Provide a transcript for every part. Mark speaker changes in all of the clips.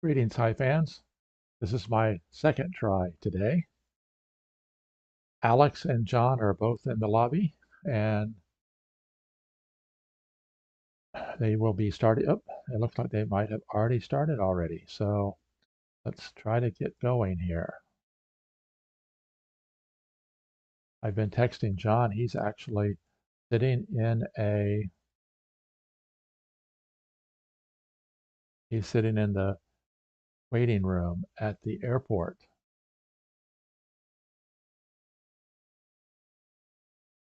Speaker 1: Greetings, Hive fans. This is my second try today. Alex and John are both in the lobby, and they will be starting. Oh, it looks like they might have already started already. So let's try to get going here. I've been texting John. He's actually sitting in the waiting room at the airport.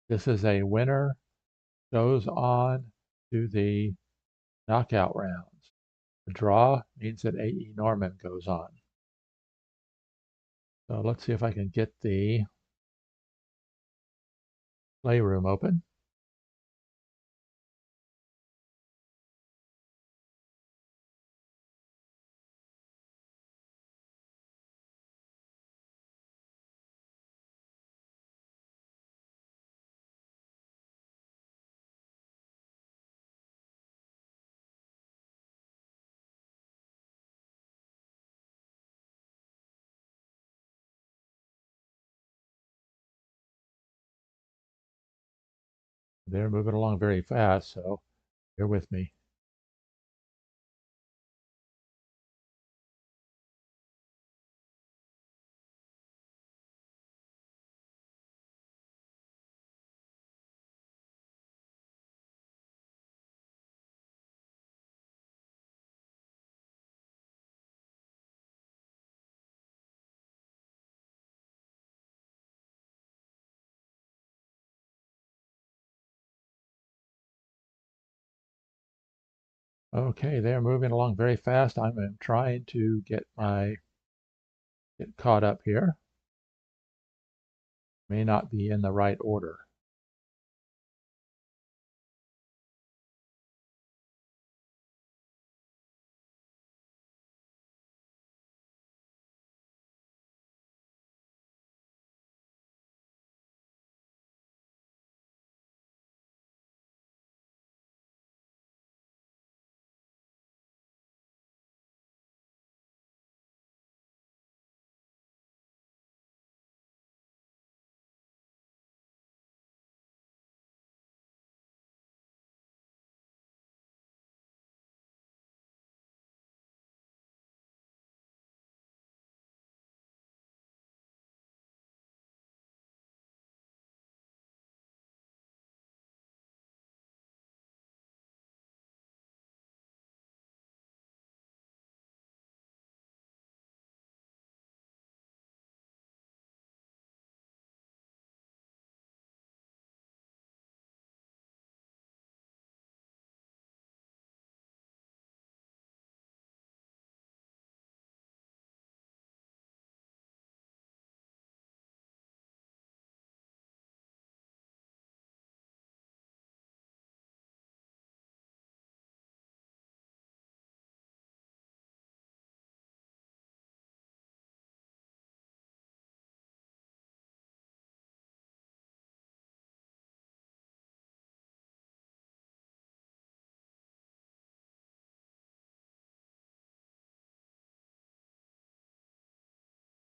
Speaker 1: This is a winner goes on to the knockout rounds. The draw means that Aenorman goes on. So let's see if I can get the playroom open. They're moving along very fast, so bear with me. Okay, they're moving along very fast. I'm trying to get caught up here. May not be in the right order.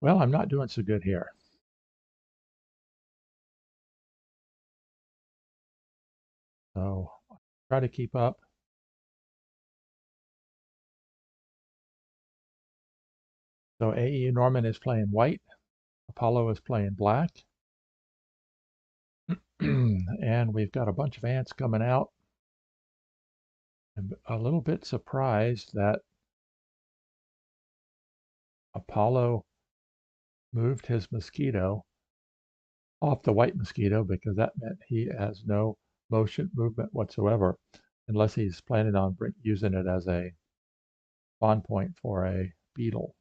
Speaker 1: Well, I'm not doing so good here. So try to keep up. So AE Norman is playing white. Apollo is playing black. And we've got a bunch of ants coming out. I'm a little bit surprised that Apollo moved his mosquito off the white mosquito because that meant he has no motion movement whatsoever unless he's planning on using it as a spawn point for a beetle.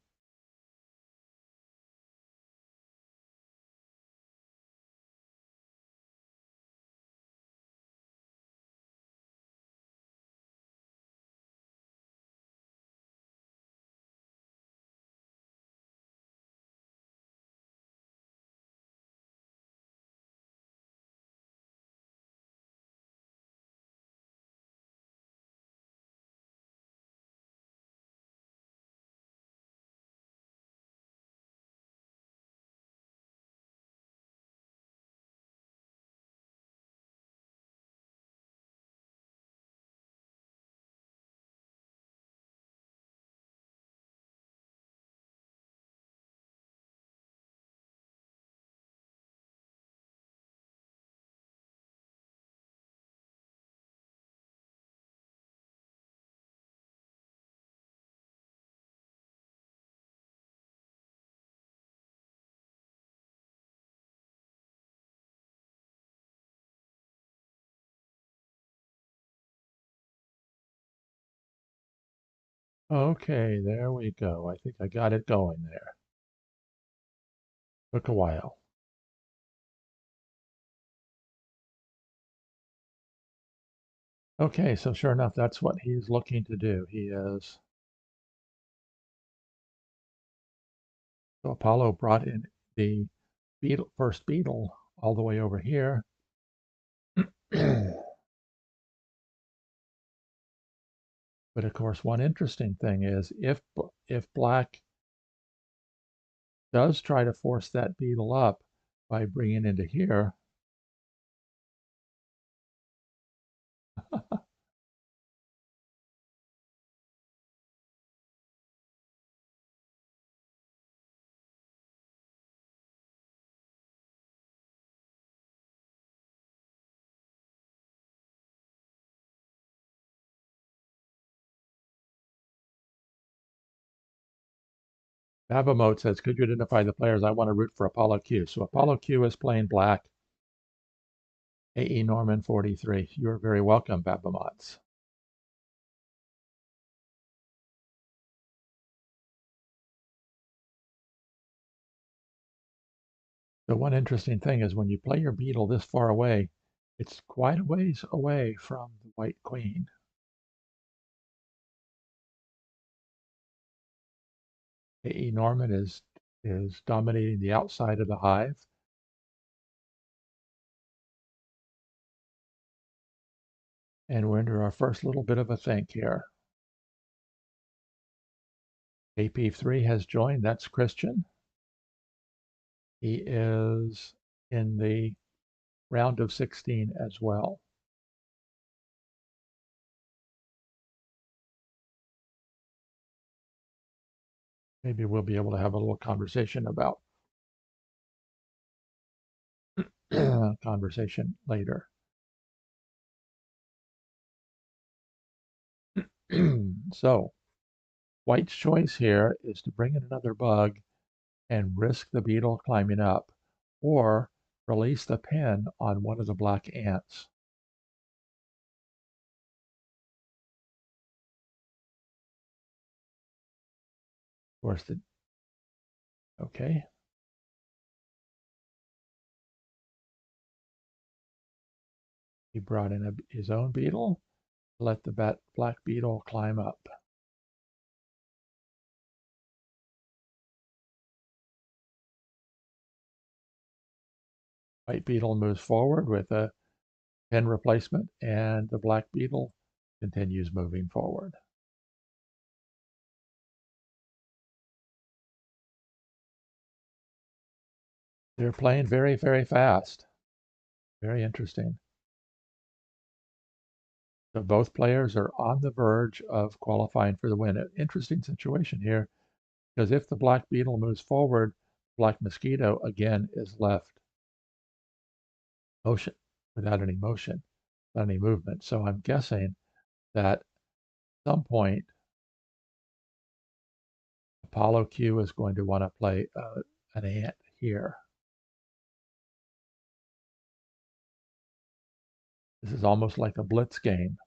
Speaker 1: Okay, there we go. I think I got it going there. Took a while. Okay, so sure enough, that's what he's looking to do. He is. So Apollo brought in the first beetle all the way over here. But of course, one interesting thing is if black does try to force that beetle up by bringing into here, Babamote says, could you identify the players I want to root for Apollo Q? So Apollo Q is playing black, Aenorman 43. You're very welcome, Babamots. The one interesting thing is when you play your beetle this far away, it's quite a ways away from the white queen. Aenorman is dominating the outside of the hive. And we're into our first little bit of a think here. AP3 has joined. That's Christian. He is in the round of 16 as well. Maybe we'll be able to have a little conversation about conversation later. So White's choice here is to bring in another bug and risk the beetle climbing up, or release the pin on one of the black ants. Of course, okay. He brought in his own beetle, let the black beetle climb up. White beetle moves forward with a pin replacement, and the black beetle continues moving forward. They're playing very, very fast. Very interesting. So both players are on the verge of qualifying for the win. An interesting situation here, because if the black beetle moves forward, black mosquito again is left motion without any motion, without any movement. So I'm guessing that at some point Apollo Q is going to want to play an ant here. This is almost like a blitz game.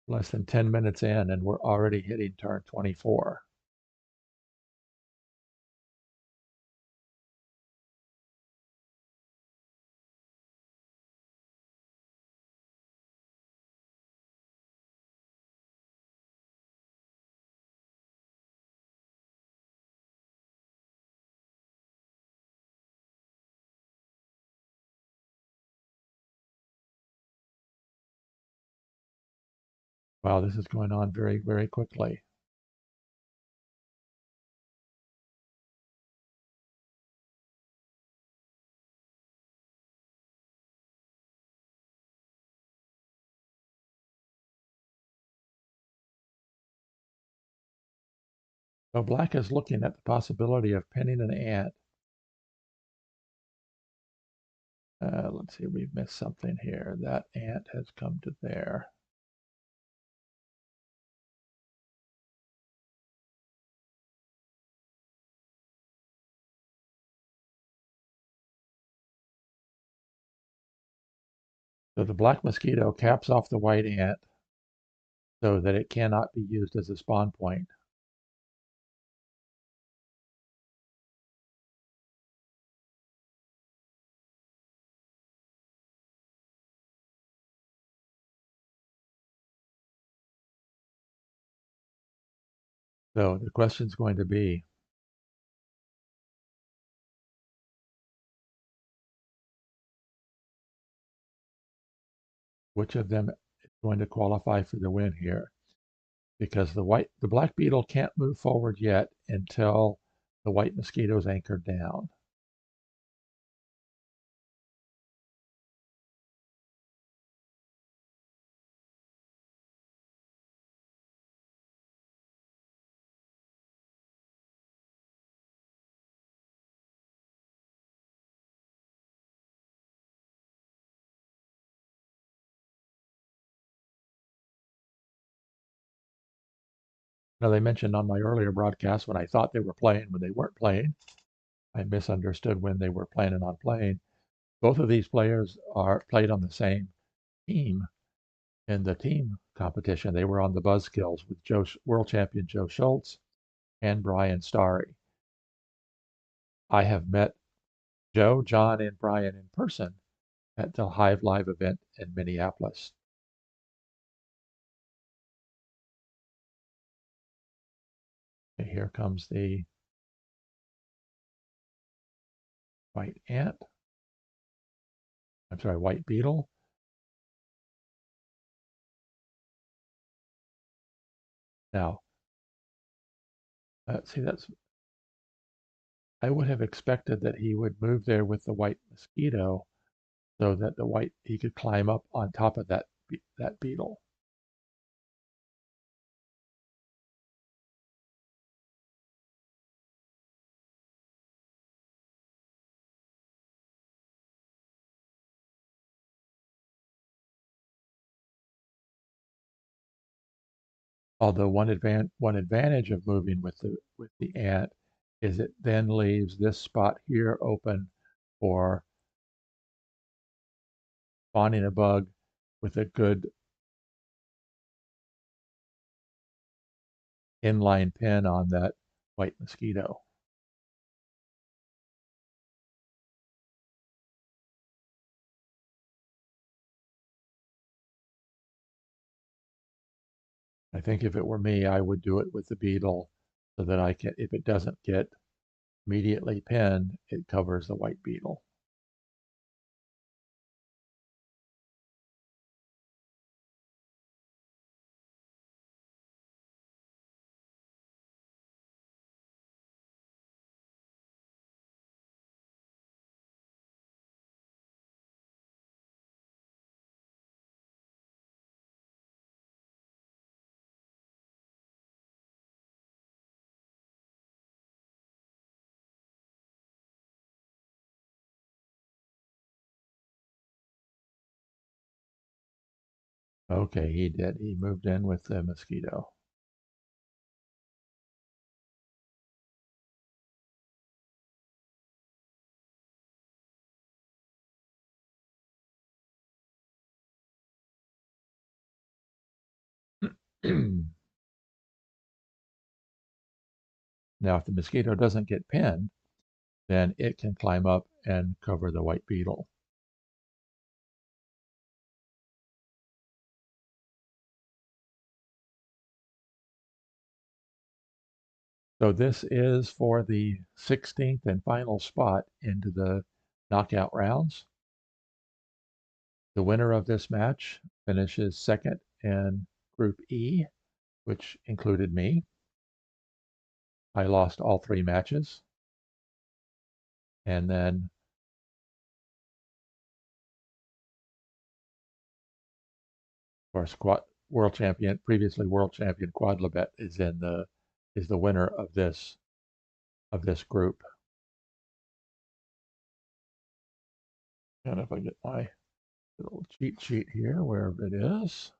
Speaker 1: Less than 10 minutes in, and we're already hitting turn 24. Wow, this is going on very, very quickly. So black is looking at the possibility of pinning an ant. Let's see, we've missed something here. That ant has come to there. So the black mosquito caps off the white ant. so that it cannot be used as a spawn point. So the question is going to be, which of them is going to qualify for the win here? Because the black beetle can't move forward yet until the white mosquito is anchored down. Now, they mentioned on my earlier broadcast when I thought they were playing, when they weren't playing. I misunderstood when they were planning on playing. Both of these players are played on the same team in the team competition. They were on the Buzzkills with world champion Joe Schultz and Brian Starry. I have met Joe, John, and Brian in person at the Hive Live event in Minneapolis. And here comes the white ant. I'm sorry, white beetle. Now, see, I would have expected that he would move there with the white mosquito so that he could climb up on top of that beetle. Although one advantage of moving with the ant is it then leaves this spot here open for spawning a bug with a good inline pin on that white mosquito. I think if it were me, I would do it with the beetle so that if it doesn't get immediately pinned, it covers the white beetle. Okay, he did. He moved in with the mosquito. Now, if the mosquito doesn't get pinned, then it can climb up and cover the white beetle. So this is for the 16th and final spot into the knockout rounds. The winner of this match finishes second in Group E, which included me. I lost all 3 matches. And then of course, previously world champion Quadlibet is the winner of this group. And if I get my little cheat sheet here, wherever it is.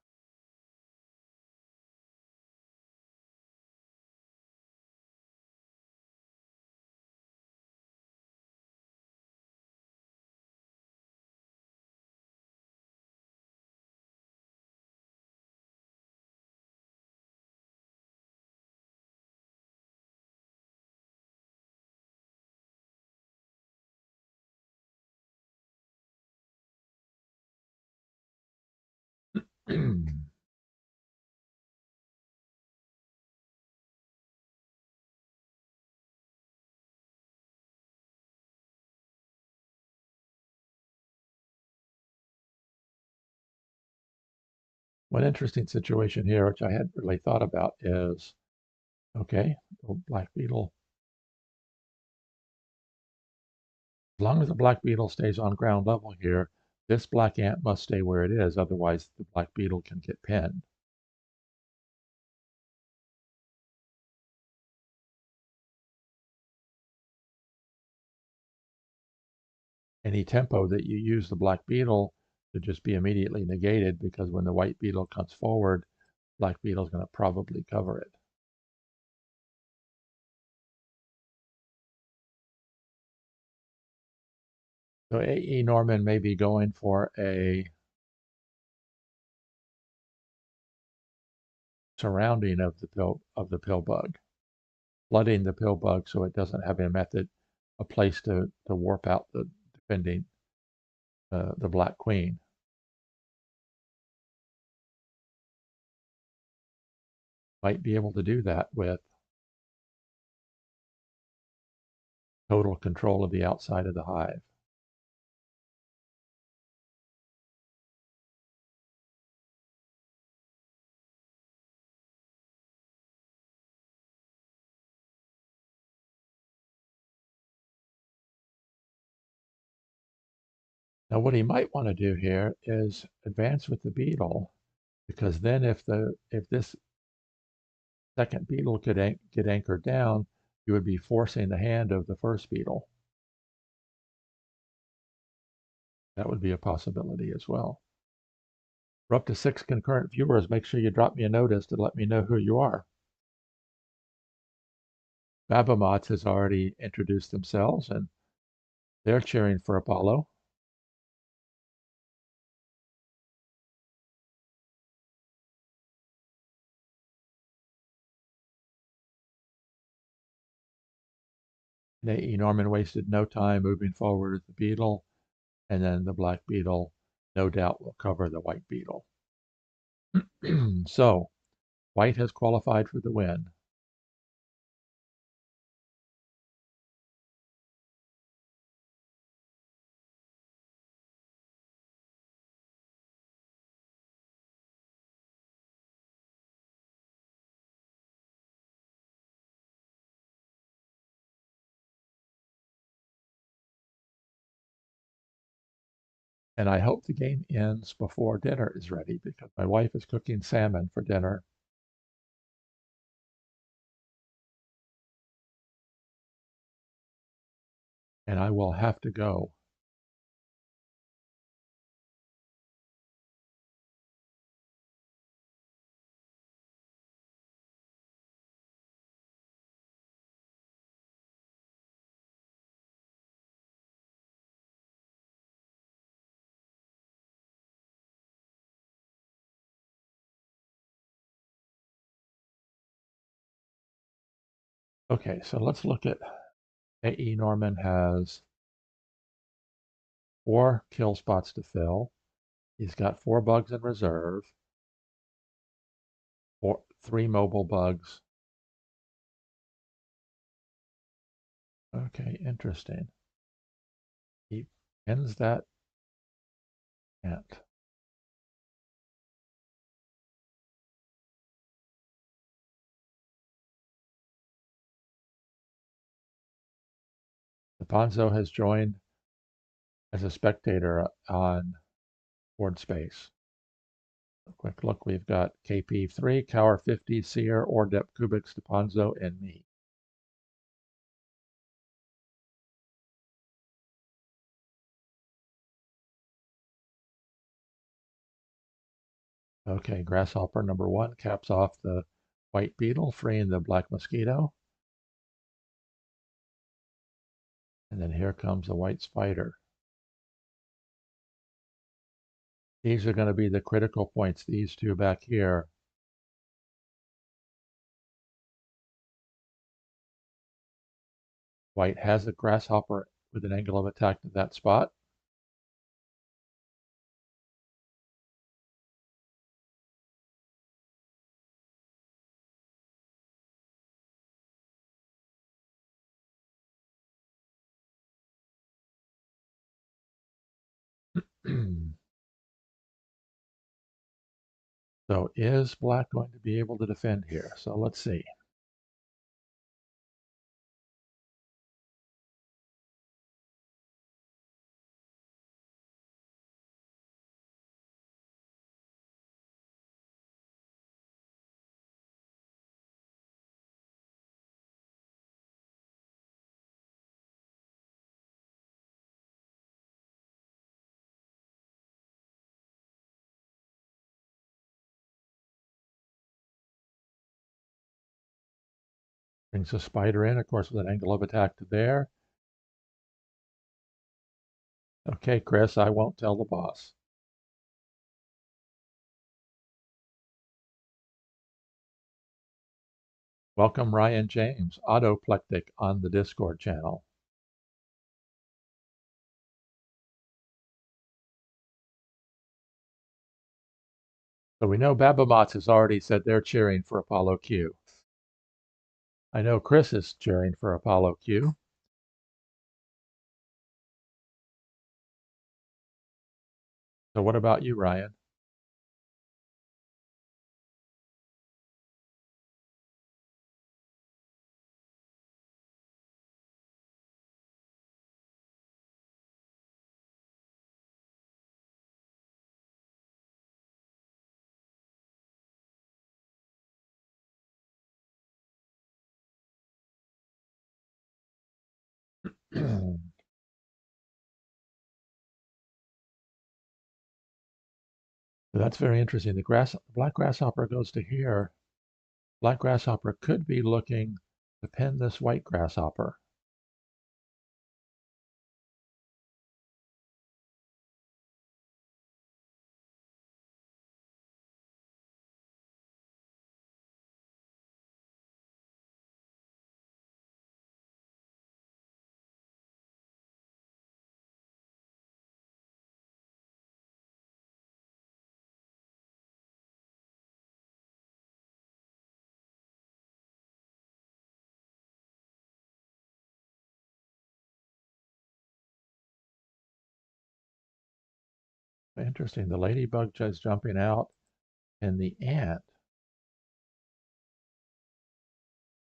Speaker 1: One interesting situation here, which I hadn't really thought about, is okay, the black beetle. As long as the black beetle stays on ground level here, this black ant must stay where it is, otherwise the black beetle can get pinned. Any tempo that you use the black beetle should just be immediately negated, because when the white beetle comes forward, black beetle is going to probably cover it. So Aenorman may be going for a surrounding of the pill bug, flooding the pill bug so it doesn't have a place to warp out the defending the black queen. Might be able to do that with total control of the outside of the hive. Now, what he might want to do here is advance with the beetle, because then if this second beetle could get anchored down, you would be forcing the hand of the first beetle. That would be a possibility as well. For up to 6 concurrent viewers, make sure you drop me a notice to let me know who you are. Babamots has already introduced themselves, and they're cheering for Apollo. Aenorman wasted no time moving forward with the beetle, and then the black beetle no doubt will cover the white beetle. So, white has qualified for the win. And I hope the game ends before dinner is ready, because my wife is cooking salmon for dinner. And I will have to go. Okay, so let's look at Aenorman has 4 kill spots to fill. He's got 4 bugs in reserve, 3 mobile bugs. Okay, interesting. He ends that ant. Ponzo has joined as a spectator on board space. A quick look, we've got KP3, Cower 50, Seer, Ordep, Kubik, Stepanzo, and me. Okay, Grasshopper number 1 caps off the white beetle, freeing the black mosquito. And then here comes the white spider. These are going to be the critical points, these 2 back here. White has a grasshopper with an angle of attack to that spot. So is black going to be able to defend here? So let's see. Brings the spider in, of course, with an angle of attack to there. Okay, Chris, I won't tell the boss. Welcome, Ryan James, Autoplectic on the Discord channel. So we know Babamots has already said they're cheering for Apollo Q. I know Chris is cheering for Apollo Q. So what about you, Ryan? So that's very interesting. The black grasshopper goes to here. Black grasshopper could be looking to pin this white grasshopper. Interesting. The ladybug just jumping out, and the ant.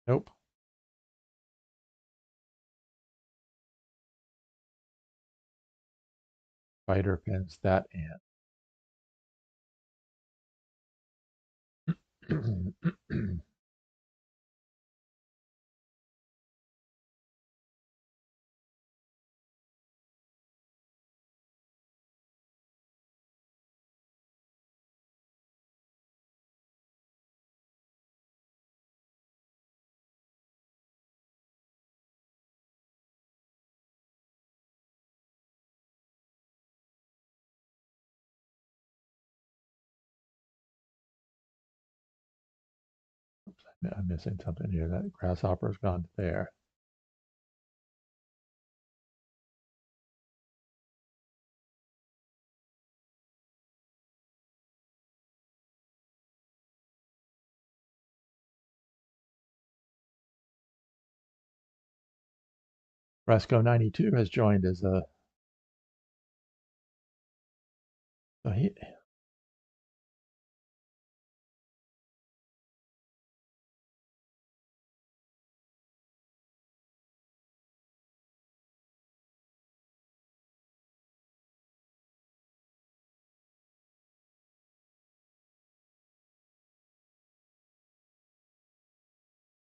Speaker 1: Nope. Spider pins that ant. I'm missing something here. That grasshopper's gone there. Fresco 92 has joined as a. So he,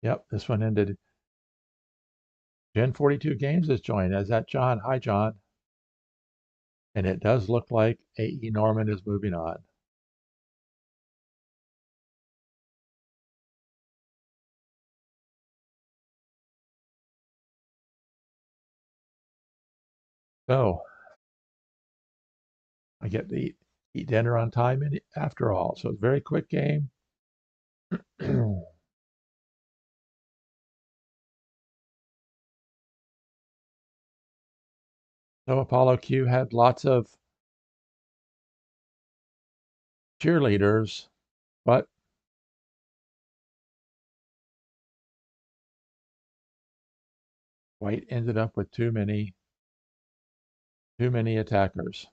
Speaker 1: yep, this one ended. Gen 42 Games has joined. Is that John? Hi, John. And it does look like Aenorman is moving on. So I get to eat dinner on time after all. So it's a very quick game. So Apollo Q had lots of cheerleaders, but White ended up with too many attackers.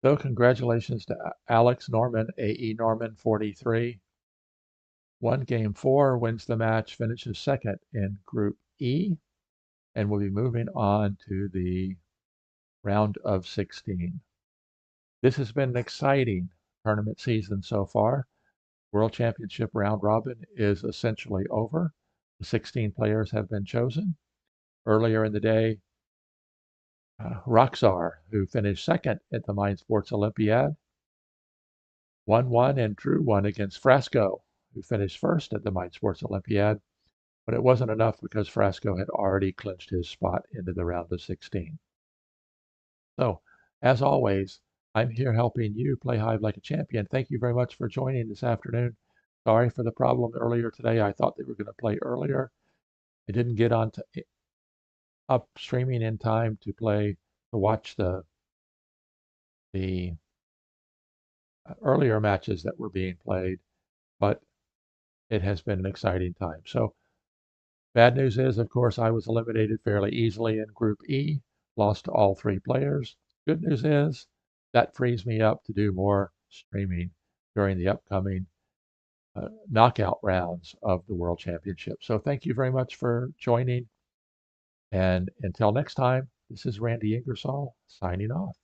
Speaker 1: So congratulations to Alex Norman, AE Norman 43. Won game 4, wins the match, finishes second in Group E, and will be moving on to the round of 16. This has been an exciting tournament season so far. World Championship round robin is essentially over. The 16 players have been chosen. Earlier in the day, Roxar, who finished second at the Mind Sports Olympiad, won one and drew one against Frasco, who finished first at the Mind Sports Olympiad, but it wasn't enough because Frasco had already clinched his spot into the round of 16. So, as always, I'm here helping you play Hive like a champion. Thank you very much for joining this afternoon. Sorry for the problem earlier today. I thought they were going to play earlier. I didn't get on to up streaming in time to watch the earlier matches that were being played, but it has been an exciting time. So bad news is, of course, I was eliminated fairly easily in Group E, lost to all 3 players. Good news is that frees me up to do more streaming during the upcoming knockout rounds of the World Championship. So thank you very much for joining. And until next time, this is Randy Ingersoll signing off.